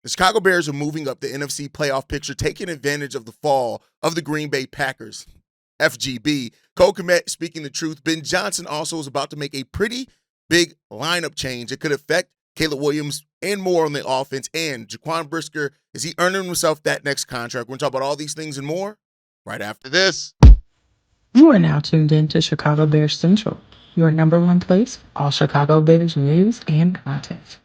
The Chicago Bears are moving up the NFC playoff picture, taking advantage of the fall of the Green Bay Packers. FGB. Kmet speaking the truth. Ben Johnson also is about to make a pretty big lineup change. It could affect Caleb Williams and more on the offense. And Jaquan Brisker, is he earning himself that next contract? We're going to talk about all these things and more right after this. You are now tuned in to Chicago Bears Central, your number one place for all Chicago Bears news and content.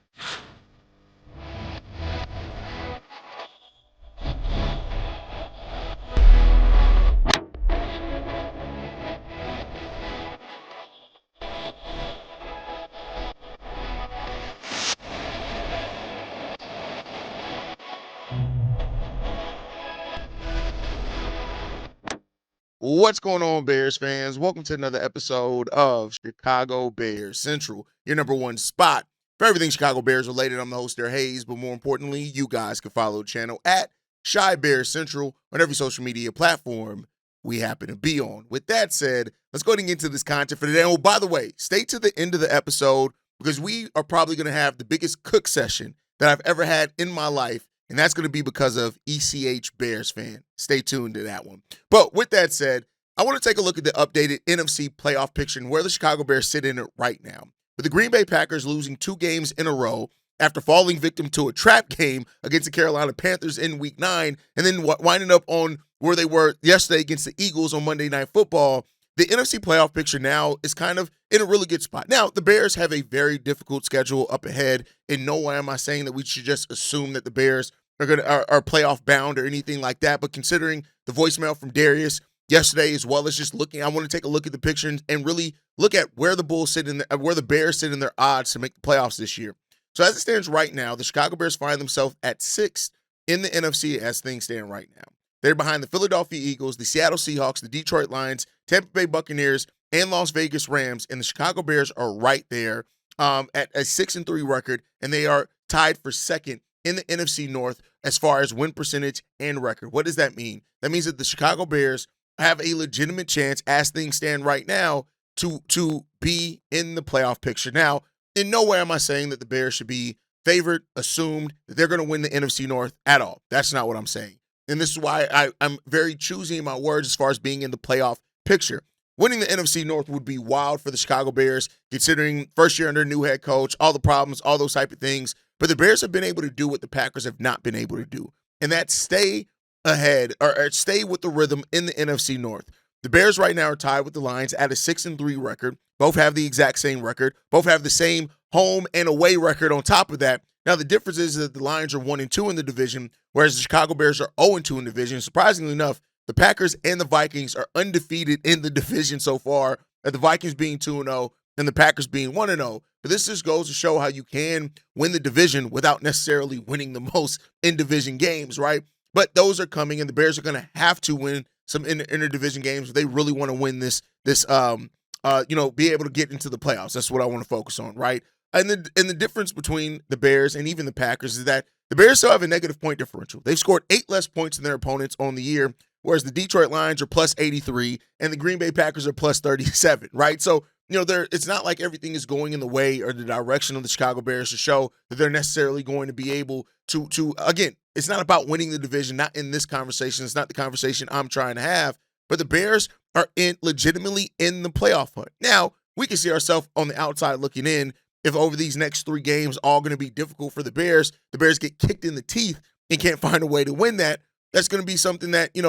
What's going on, Bears fans? Welcome to another episode of Chicago Bears Central, your number one spot for everything Chicago Bears related. I'm the host there, Hayes, but more importantly, you guys can follow the channel at Chi Bears Central on every social media platform we happen to be on. With that said, let's go ahead and get into this content for today. Oh, by the way, stay to the end of the episode because we are probably going to have the biggest cook session that I've ever had in my life. And that's going to be because of ECH Bears fan. Stay tuned to that one. But with that said, I want to take a look at the updated NFC playoff picture and where the Chicago Bears sit in it right now. With the Green Bay Packers losing 2 games in a row after falling victim to a trap game against the Carolina Panthers in Week 9, and then winding up on where they were yesterday against the Eagles on Monday Night Football, the NFC playoff picture now is kind of in a really good spot. Now, the Bears have a very difficult schedule up ahead. In no way am I saying that we should just assume that the Bears are playoff bound or anything like that. But considering the voicemail from Darius yesterday, as well as just looking, I want to take a look at the picture and really look at where the Bulls sit in where the Bears sit in their odds to make the playoffs this year. So as it stands right now, the Chicago Bears find themselves at 6th in the NFC as things stand right now. They're behind the Philadelphia Eagles, the Seattle Seahawks, the Detroit Lions, Tampa Bay Buccaneers, and Las Vegas Rams. And the Chicago Bears are right there at a 6-3 record, and they are tied for second in the NFC North as far as win percentage and record. What does that mean? That means that the Chicago Bears have a legitimate chance, as things stand right now, to be in the playoff picture. Now, in no way am I saying that the Bears should be favored, assumed that they're going to win the NFC North at all. That's not what I'm saying. And this is why I'm very choosy in my words as far as being in the playoff picture. Winning the NFC North would be wild for the Chicago Bears, considering first year under a new head coach, all the problems, all those type of things. But the Bears have been able to do what the Packers have not been able to do, and that's stay ahead or stay with the rhythm in the NFC North. The Bears right now are tied with the Lions at a 6-3 record. Both have the exact same record. Both have the same home and away record on top of that. Now, the difference is that the Lions are 1-2 in the division, whereas the Chicago Bears are 0-2 in the division. Surprisingly enough, the Packers and the Vikings are undefeated in the division so far, the Vikings being 2-0 and the Packers being 1-0. But this just goes to show how you can win the division without necessarily winning the most in-division games, right? But those are coming, and the Bears are going to have to win some inter-division games if they really want to win this be able to get into the playoffs. That's what I want to focus on, right? And the difference between the Bears and even the Packers is that the Bears still have a negative point differential. They've scored 8 less points than their opponents on the year, whereas the Detroit Lions are plus 83 and the Green Bay Packers are plus 37, right? So, it's not like everything is going in the way or the direction of the Chicago Bears to show that they're necessarily going to be able to again, it's not about winning the division, not in this conversation. It's not the conversation I'm trying to have, but the Bears are legitimately in the playoff hunt. Now, we can see ourselves on the outside looking in. If over these next 3 games all going to be difficult for the Bears get kicked in the teeth and can't find a way to win that's going to be something that, this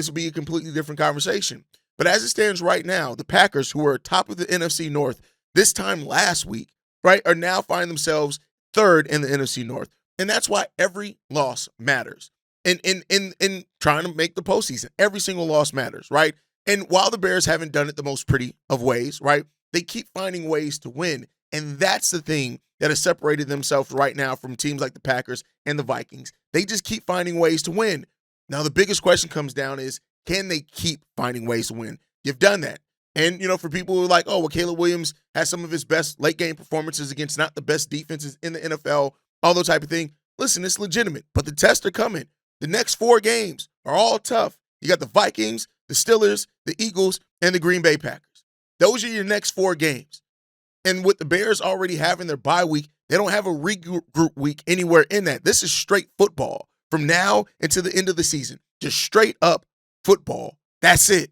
will be a completely different conversation. But as it stands right now, the Packers, who are top of the NFC North this time last week, right, are now finding themselves 3rd in the NFC North. And that's why every loss matters. In trying to make the postseason, every single loss matters, right? And while the Bears haven't done it the most pretty of ways, right, they keep finding ways to win. And that's the thing that has separated themselves right now from teams like the Packers and the Vikings. They just keep finding ways to win. Now, the biggest question comes down is, can they keep finding ways to win? You've done that. And, for people who are like, oh, well, Caleb Williams has some of his best late-game performances against not the best defenses in the NFL, all those type of thing. Listen, it's legitimate, but the tests are coming. The next 4 games are all tough. You got the Vikings, the Steelers, the Eagles, and the Green Bay Packers. Those are your next 4 games. And with the Bears already having their bye week, They don't have a regroup week anywhere in that. This is straight football from now until the end of the season. Just straight up football. That's it.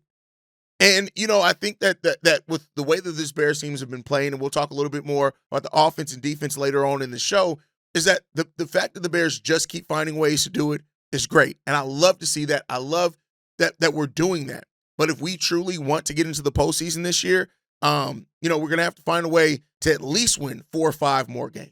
And, I think that with the way that this Bears teams have been playing, and we'll talk a little bit more about the offense and defense later on in the show, is that the fact that the Bears just keep finding ways to do it is great. And I love to see that. I love that we're doing that. But if we truly want to get into the postseason this year, we're going to have to find a way to at least win 4 or 5 more games.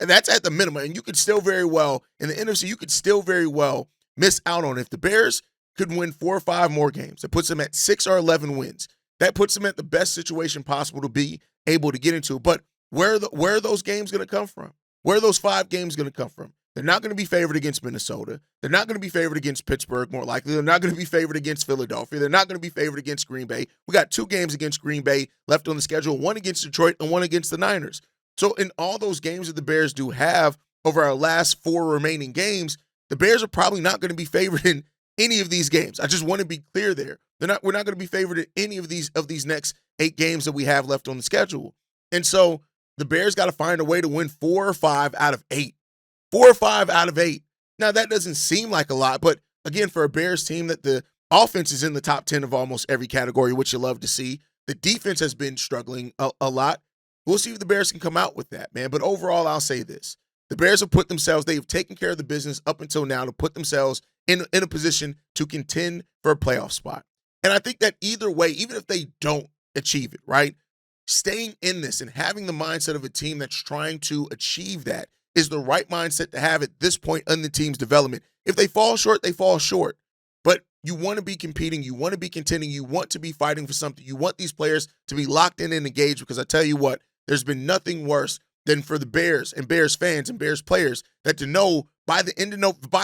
And that's at the minimum. And you could still very well, in the NFC, you could still very well miss out on it. If the Bears could win 4 or 5 more games, that puts them at 6 or 11 wins. That puts them at the best situation possible to be able to get into. But where are those games going to come from? Where are those 5 games going to come from? They're not going to be favored against Minnesota. They're not going to be favored against Pittsburgh, more likely. They're not going to be favored against Philadelphia. They're not going to be favored against Green Bay. We got 2 games against Green Bay left on the schedule, 1 against Detroit and 1 against the Niners. So in all those games that the Bears do have over our last 4 remaining games, the Bears are probably not going to be favored in any of these games. I just want to be clear there. We're not going to be favored in any of these next 8 games that we have left on the schedule. And so the Bears got to find a way to win 4 or 5 out of 8. 4 or 5 out of 8. Now, that doesn't seem like a lot, but again, for a Bears team that the offense is in the top 10 of almost every category, which you love to see, the defense has been struggling a lot. We'll see if the Bears can come out with that, man. But overall, I'll say this. The Bears have they've taken care of the business up until now to put themselves in a position to contend for a playoff spot. And I think that either way, even if they don't achieve it, right, staying in this and having the mindset of a team that's trying to achieve that is the right mindset to have at this point in the team's development. If they fall short, they fall short. But you want to be competing. You want to be contending. You want to be fighting for something. You want these players to be locked in and engaged, because I tell you what, there's been nothing worse than for the Bears and Bears fans and Bears players that to know by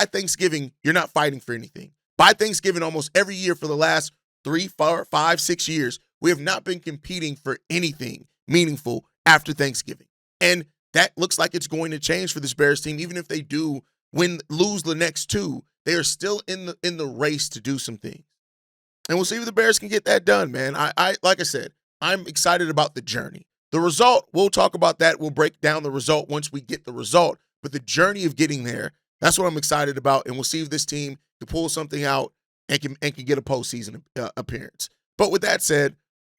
Thanksgiving, you're not fighting for anything. By Thanksgiving, almost every year for the last 3, 4, 5, 6 years, we have not been competing for anything meaningful after Thanksgiving. And that looks like it's going to change for this Bears team. Even if they do lose the next 2, they are still in the race to do some things. And we'll see if the Bears can get that done, man. I like I said, I'm excited about the journey. The result, we'll talk about that. We'll break down the result once we get the result. But the journey of getting there, that's what I'm excited about. And we'll see if this team can pull something out and can get a postseason appearance. But with that said,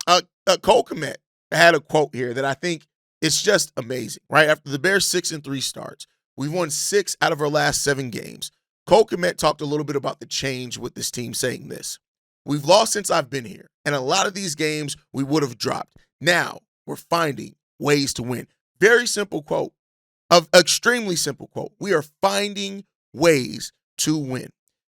Kmet had a quote here that I think is just amazing, right? After the Bears 6-3 starts, we've won 6 out of our last 7 games. Kmet talked a little bit about the change with this team, saying this: "We've lost since I've been here, and a lot of these games we would have dropped. Now we're finding ways to win." Very simple quote, extremely simple quote. We are finding ways to win.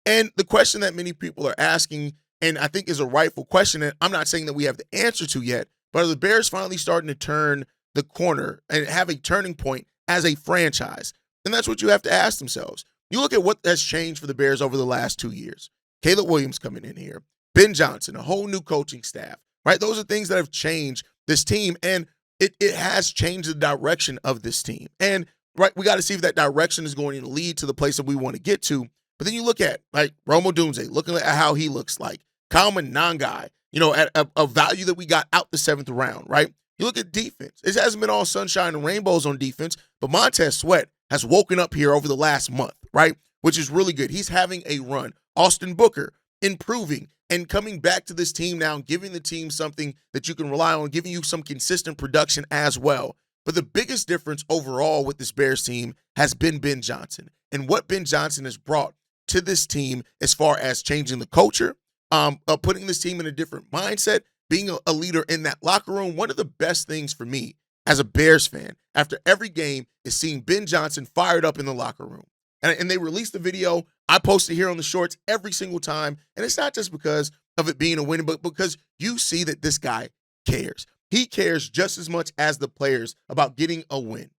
And the question that many people are asking, and I think is a rightful question, and I'm not saying that we have the answer to yet, but are the Bears finally starting to turn the corner and have a turning point as a franchise? And that's what you have to ask themselves. You look at what has changed for the Bears over the last 2 years. Caleb Williams coming in here, Ben Johnson, a whole new coaching staff, right? Those are things that have changed this team, and it has changed the direction of this team. And right, we got to see if that direction is going to lead to the place that we want to get to. But then you look at like Odunze, looking at how he looks like, Kyle Monangai, at a value that we got out the 7th round, right? You look at defense. It hasn't been all sunshine and rainbows on defense, but Montez Sweat has woken up here over the last month, right? Which is really good. He's having a run. Austin Booker improving and coming back to this team now, giving the team something that you can rely on, giving you some consistent production as well. But the biggest difference overall with this Bears team has been Ben Johnson and what Ben Johnson has brought to this team as far as changing the culture, putting this team in a different mindset, being a leader in that locker room. One of the best things for me as a Bears fan after every game is seeing Ben Johnson fired up in the locker room. And they released the video. I post it here on the shorts every single time. And it's not just because of it being a win, but because you see that this guy cares. He cares just as much as the players about getting a win.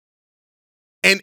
And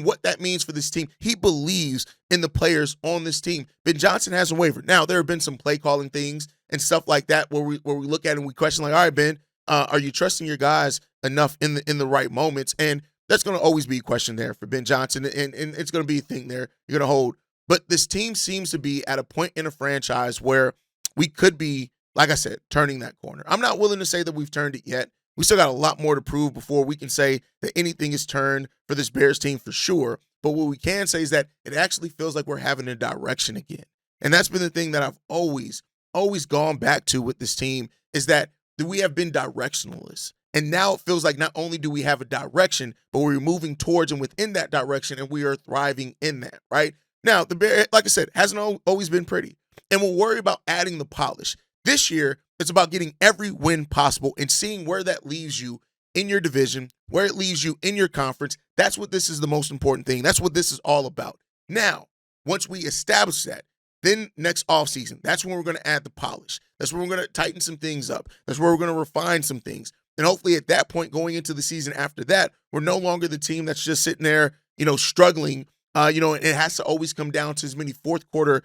what that means for this team. He believes in the players on this team. Ben Johnson hasn't wavered. Now, there have been some play calling things and stuff like that where we look at it and we question, like, all right, Ben, are you trusting your guys enough in the right moments? And that's going to always be a question there for Ben Johnson, and it's going to be a thing there you're going to hold. But this team seems to be at a point in a franchise where we could be, like I said, turning that corner. I'm not willing to say that we've turned it yet, We still got a lot more to prove before we can say that anything is turned for this Bears team for sure. But what we can say is that it actually feels like we're having a direction again. And that's been the thing that I've always gone back to with this team is that we have been directionless. And now it feels like not only do we have a direction, but we're moving towards and within that direction, and we are thriving in that, right? Now, the Bears, like I said, hasn't always been pretty. And we'll worry about adding the polish. This year, it's about getting every win possible and seeing where that leaves you in your division, where it leaves you in your conference. That's what this is the most important thing. That's what this is all about. Now, once we establish that, then next offseason, that's when we're going to add the polish. That's when we're going to tighten some things up. That's where we're going to refine some things. And hopefully at that point, going into the season after that, we're no longer the team that's just sitting there, struggling. And it has to always come down to as many fourth quarter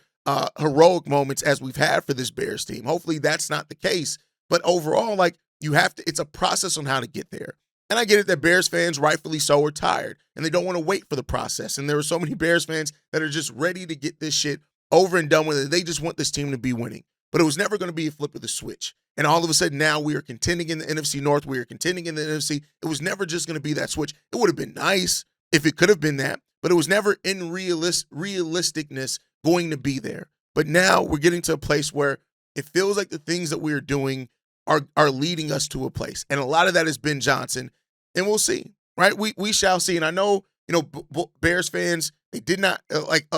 heroic moments as we've had for this Bears team. Hopefully that's not the case. But overall, it's a process on how to get there. And I get it that Bears fans, rightfully so, are tired and they don't want to wait for the process. And there are so many Bears fans that are just ready to get this shit over and done with it. They just want this team to be winning. But it was never going to be a flip of the switch. And all of a sudden now we are contending in the NFC North. We are contending in the NFC. It was never just going to be that switch. It would have been nice if it could have been that, but it was never in realisticness going to be there. But now we're getting to a place where it feels like the things that we are doing are leading us to a place. And a lot of that is Ben Johnson. And we'll see, right? We shall see. And I know, Bears fans, they did not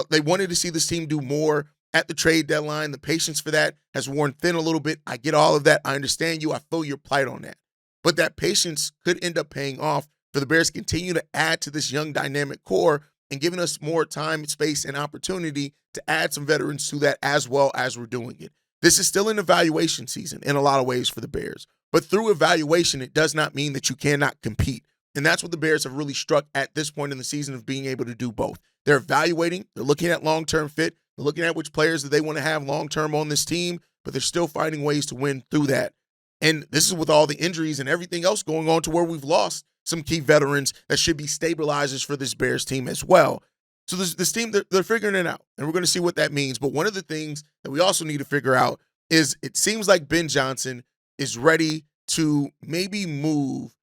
they wanted to see this team do more at the trade deadline. The patience for that has worn thin a little bit. I get all of that. I understand you. I feel your plight on that. But that patience could end up paying off for the Bears to continue to add to this young dynamic core and giving us more time, space, and opportunity to add some veterans to that as well as we're doing it. This is still an evaluation season in a lot of ways for the Bears. But through evaluation, it does not mean that you cannot compete. And that's what the Bears have really struck at this point in the season of being able to do both. They're evaluating. They're looking at long-term fit. They're looking at which players that they want to have long-term on this team, but they're still finding ways to win through that. And this is with all the injuries and everything else going on to where we've lost some key veterans that should be stabilizers for this Bears team as well. So this team, they're figuring it out, and we're going to see what that means. But one of the things that we also need to figure out is it seems like Ben Johnson is ready to maybe move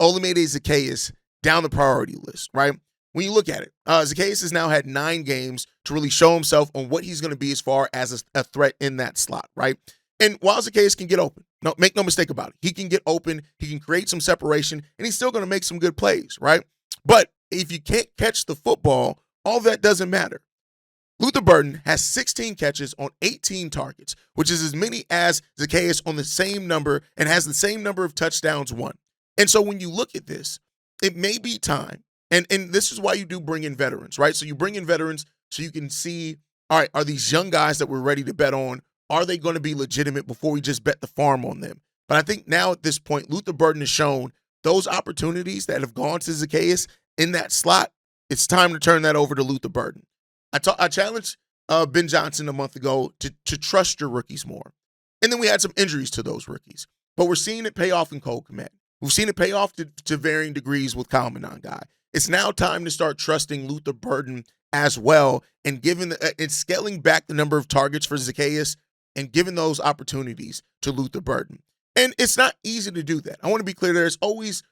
Olamide Zaccheaus down the priority list, right? When you look at it, Zaccheaus has now had 9 games to really show himself on what he's going to be as far as a threat in that slot, right? And while Zaccheaus can get open, make no mistake about it, he can get open, he can create some separation, and he's still going to make some good plays, right? But if you can't catch the football, all that doesn't matter. Luther Burden has 16 catches on 18 targets, which is as many as Zaccheaus on the same number and has the same number of touchdowns won. And so when you look at this, it may be time, and this is why you do bring in veterans, right? So you bring in veterans so you can see, all right, are these young guys that we're ready to bet on, are they going to be legitimate before we just bet the farm on them? But I think now at this point, Luther Burden has shown those opportunities that have gone to Zaccheaus in that slot, it's time to turn that over to Luther Burden. I challenged Ben Johnson a month ago to trust your rookies more. And then we had some injuries to those rookies. But we're seeing it pay off in Cole Kmet. We've seen it pay off to varying degrees with Kyle Monangai. It's now time to start trusting Luther Burden as well and scaling back the number of targets for Zaccheaus and giving those opportunities to Luther Burden. And it's not easy to do that. I want to be clear. There's always,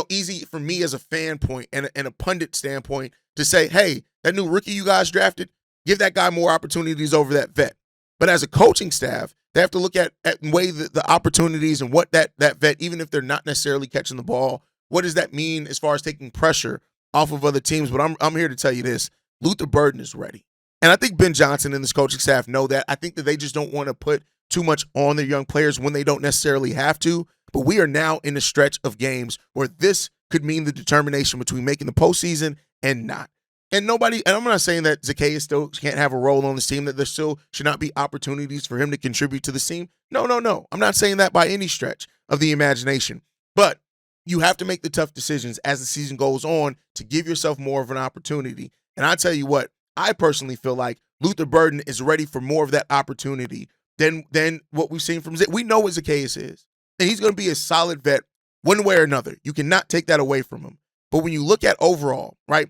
easy for me as a fan point and a pundit standpoint to say, hey, that new rookie you guys drafted, give that guy more opportunities over that vet. But as a coaching staff, they have to look at weigh the opportunities and what that vet, even if they're not necessarily catching the ball, what does that mean as far as taking pressure off of other teams? But I'm here to tell you this. Luther Burden is ready. And I think Ben Johnson and this coaching staff know that. I think that they just don't want to put too much on their young players when they don't necessarily have to. But we are now in a stretch of games where this could mean the determination between making the postseason and not. And I'm not saying that Zaccheaus still can't have a role on this team, that there still should not be opportunities for him to contribute to the team. No. I'm not saying that by any stretch of the imagination. But you have to make the tough decisions as the season goes on to give yourself more of an opportunity. And I tell you what, I personally feel like Luther Burden is ready for more of that opportunity than what we've seen from Zaccheaus. We know what Zaccheaus is, and he's going to be a solid vet one way or another. You cannot take that away from him. But when you look at overall, right,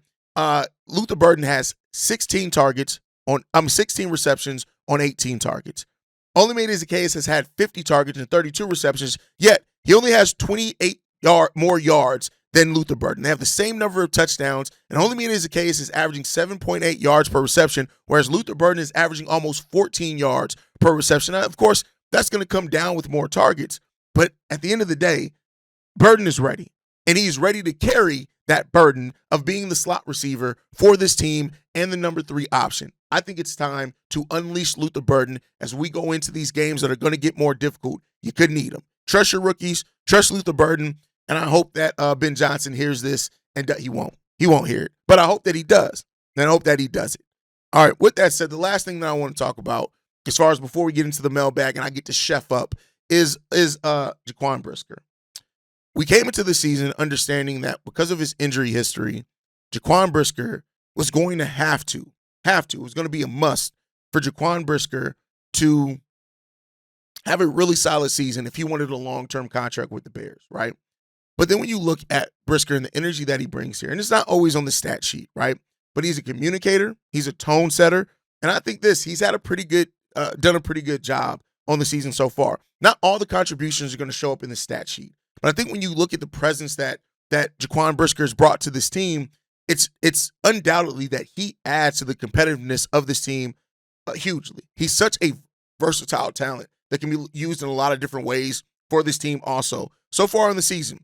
Luther Burden has 16 receptions on 18 targets. Olamide Zaccheaus has had 50 targets and 32 receptions, yet He only has 28 more yards than Luther Burden. They have the same number of touchdowns, and only meaning is the case is averaging 7.8 yards per reception, whereas Luther Burden is averaging almost 14 yards per reception. Now, of course, that's going to come down with more targets, but at the end of the day, Burden is ready, and he's ready to carry that burden of being the slot receiver for this team and the number 3 option. I think it's time to unleash Luther Burden as we go into these games that are going to get more difficult. You could need them. Trust your rookies, trust Luther Burden, and I hope that Ben Johnson hears this, and he won't. He won't hear it, but I hope that he does, and I hope that he does it. All right, with that said, the last thing that I want to talk about, as far as before we get into the mailbag and I get to chef up, is Jaquan Brisker. We came into the season understanding that because of his injury history, Jaquan Brisker was going to have to. It was going to be a must for Jaquan Brisker to have a really solid season if he wanted a long-term contract with the Bears, right? But then when you look at Brisker and the energy that he brings here, and it's not always on the stat sheet, right? But he's a communicator, he's a tone setter, and I think he's had done a pretty good job on the season so far. Not all the contributions are going to show up in the stat sheet, but I think when you look at the presence that Jaquan Brisker has brought to this team, it's undoubtedly that he adds to the competitiveness of this team hugely. He's such a versatile talent that can be used in a lot of different ways for this team also. So far in the season,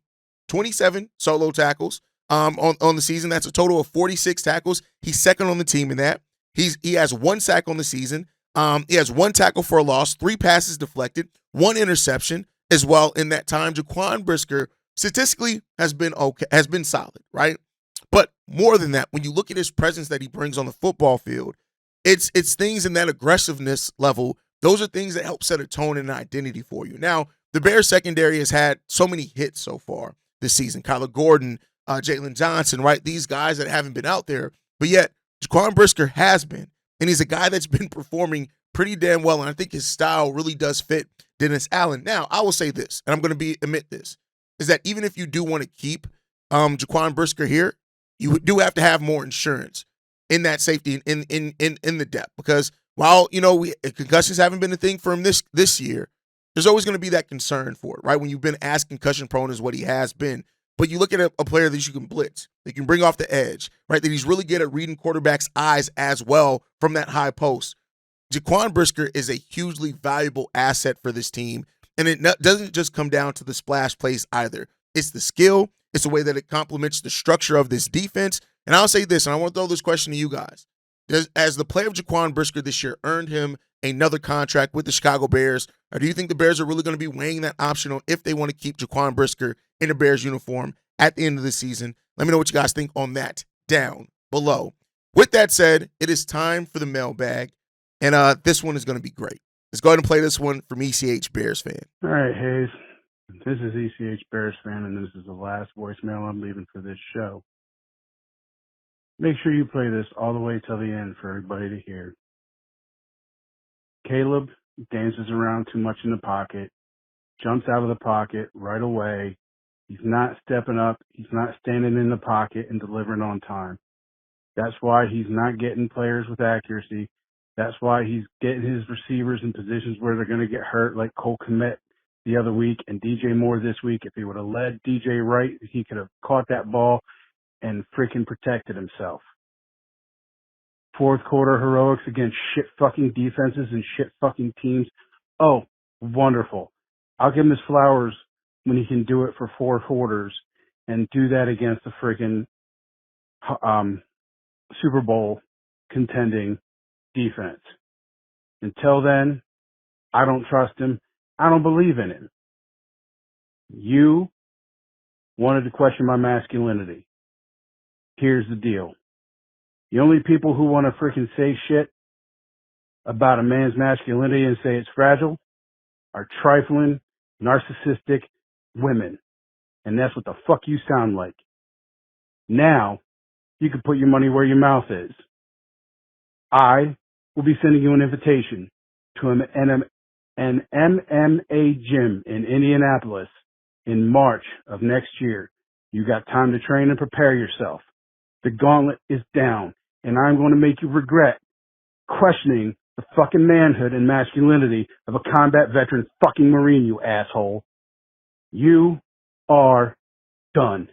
27 solo tackles on the season. That's a total of 46 tackles. He's second on the team in that. He has 1 sack on the season. He has 1 tackle for a loss, 3 passes deflected, 1 interception as well in that time. Jaquan Brisker statistically has been solid, right? But more than that, when you look at his presence that he brings on the football field, it's things in that aggressiveness level. Those are things that help set a tone and an identity for you. Now, the Bears secondary has had so many hits so far this season. Kyler Gordon, Jalen Johnson, right? These guys that haven't been out there, but yet Jaquan Brisker has been, and he's a guy that's been performing pretty damn well, and I think his style really does fit Dennis Allen. Now, I will say this, and I'm going to admit this, is that even if you do want to keep Jaquan Brisker here, you do have to have more insurance in that safety in the depth, because while concussions haven't been a thing for him this year, there's always going to be that concern for it, right? When you've been as concussion prone as what he has been. But you look at a player that you can blitz, that you can bring off the edge, right? That he's really good at reading quarterbacks' eyes as well from that high post. Jaquan Brisker is a hugely valuable asset for this team, and it doesn't just come down to the splash plays either. It's the skill. It's the way that it complements the structure of this defense. And I'll say this, and I want to throw this question to you guys. As the play of Jaquan Brisker this year earned him another contract with the Chicago Bears, or do you think the Bears are really going to be weighing that option on if they want to keep Jaquan Brisker in a Bears uniform at the end of the season? Let me know what you guys think on that down below. With that said, it is time for the mailbag, and this one is going to be great. Let's go ahead and play this one from ECH Bears fan. All right, Hayes. This is ECH Bears fan, and this is the last voicemail I'm leaving for this show. Make sure you play this all the way till the end for everybody to hear. Caleb dances around too much in the pocket, jumps out of the pocket right away. He's not stepping up. He's not standing in the pocket and delivering on time. That's why he's not getting players with accuracy. That's why he's getting his receivers in positions where they're going to get hurt, like Cole Kmet the other week and DJ Moore this week. If he would have led DJ right, he could have caught that ball and freaking protected himself. Fourth quarter heroics against shit fucking defenses and shit fucking teams. Oh, wonderful. I'll give him his flowers when he can do it for 4 quarters and do that against the freaking Super Bowl contending defense. Until then, I don't trust him. I don't believe in him. You wanted to question my masculinity. Here's the deal. The only people who want to freaking say shit about a man's masculinity and say it's fragile are trifling, narcissistic women. And that's what the fuck you sound like. Now, you can put your money where your mouth is. I will be sending you an invitation to an MMA gym in Indianapolis in March of next year. You got time to train and prepare yourself. The gauntlet is down, and I'm going to make you regret questioning the fucking manhood and masculinity of a combat veteran fucking Marine, you asshole. You are done.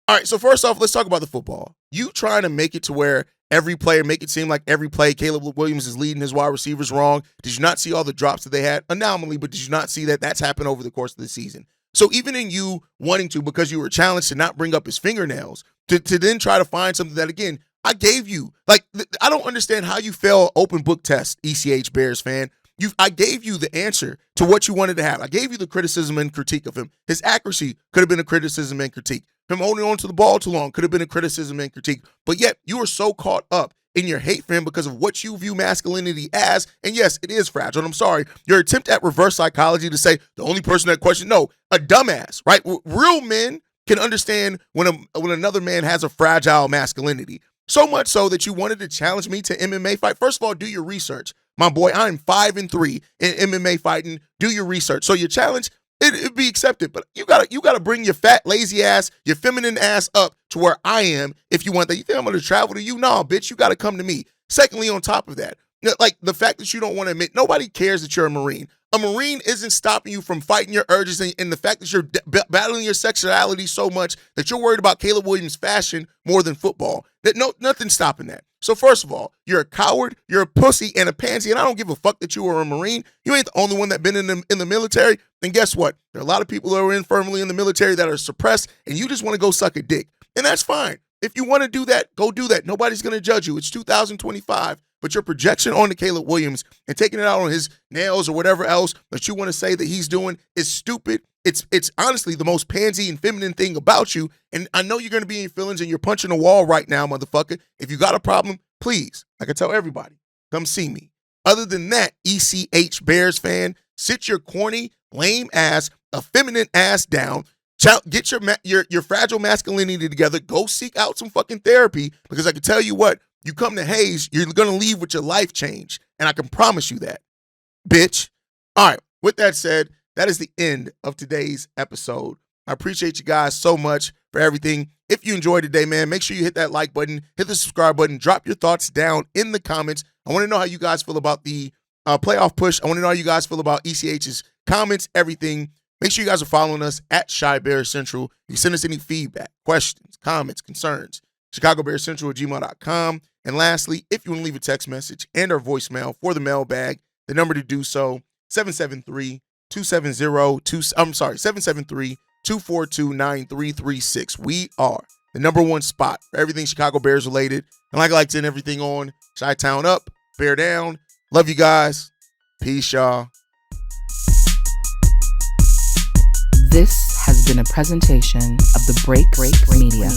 All right, so first off, let's talk about the football. You trying to make it to where every player, make it seem like every play Caleb Williams is leading his wide receivers wrong. Did you not see all the drops that they had? Anomaly, but did you not see that that's happened over the course of the season? So even in you wanting to, because you were challenged to not bring up his fingernails, to then try to find something that, again, I gave you. Like, I don't understand how you fail open book test, ECH Bears fan. I gave you the answer to what you wanted to have. I gave you the criticism and critique of him. His accuracy could have been a criticism and critique. Him holding on to the ball too long could have been a criticism and critique. But yet, you are so caught up in your hate for him because of what you view masculinity as. And yes, it is fragile. And I'm sorry, your attempt at reverse psychology to say the only person that questioned, no, a dumbass, right? Real men can understand when another man has a fragile masculinity. So much so that you wanted to challenge me to MMA fight. First of all, do your research. My boy, I'm 5-3 in MMA fighting. Do your research. So your challenge, it'd be accepted. But you gotta bring your fat, lazy ass, your feminine ass up to where I am if you want that. You think I'm gonna travel to you? No, bitch, you gotta come to me. Secondly, on top of that, like the fact that you don't want to admit, nobody cares that you're a Marine. A Marine isn't stopping you from fighting your urges, and the fact that you're battling your sexuality so much that you're worried about Caleb Williams' fashion more than football. Nothing's stopping that. So first of all, you're a coward, you're a pussy, and a pansy, and I don't give a fuck that you are a Marine. You ain't the only one that been in the military. And guess what? There are a lot of people that are in firmly in the military that are suppressed, and you just want to go suck a dick. And that's fine. If you want to do that, go do that. Nobody's going to judge you. It's 2025. But your projection on to Caleb Williams and taking it out on his nails or whatever else that you want to say that he's doing is stupid. It's honestly the most pansy and feminine thing about you. And I know you're going to be in your feelings and you're punching a wall right now, motherfucker. If you got a problem, please, like I tell everybody, come see me. Other than that, ECH Bears fan, sit your corny, lame ass, effeminate ass down. Get your fragile masculinity together. Go seek out some fucking therapy, because I can tell you what, you come to Hayes, you're going to leave with your life changed. And I can promise you that, bitch. All right, with that said, that is the end of today's episode. I appreciate you guys so much for everything. If you enjoyed today, man, make sure you hit that like button, hit the subscribe button, drop your thoughts down in the comments. I want to know how you guys feel about the playoff push. I want to know how you guys feel about ECH's comments, everything. Make sure you guys are following us at Shy Bears Central. You can send us any feedback, questions, comments, concerns. ChicagoBearsCentral@gmail.com. And lastly, if you want to leave a text message and or voicemail for the mailbag, the number to do so, 773-242-9336. We are the #1 spot for everything Chicago Bears related. And like I like to end everything on, Chi-Town up, Bear down. Love you guys. Peace, y'all. This has been a presentation of the Break Media.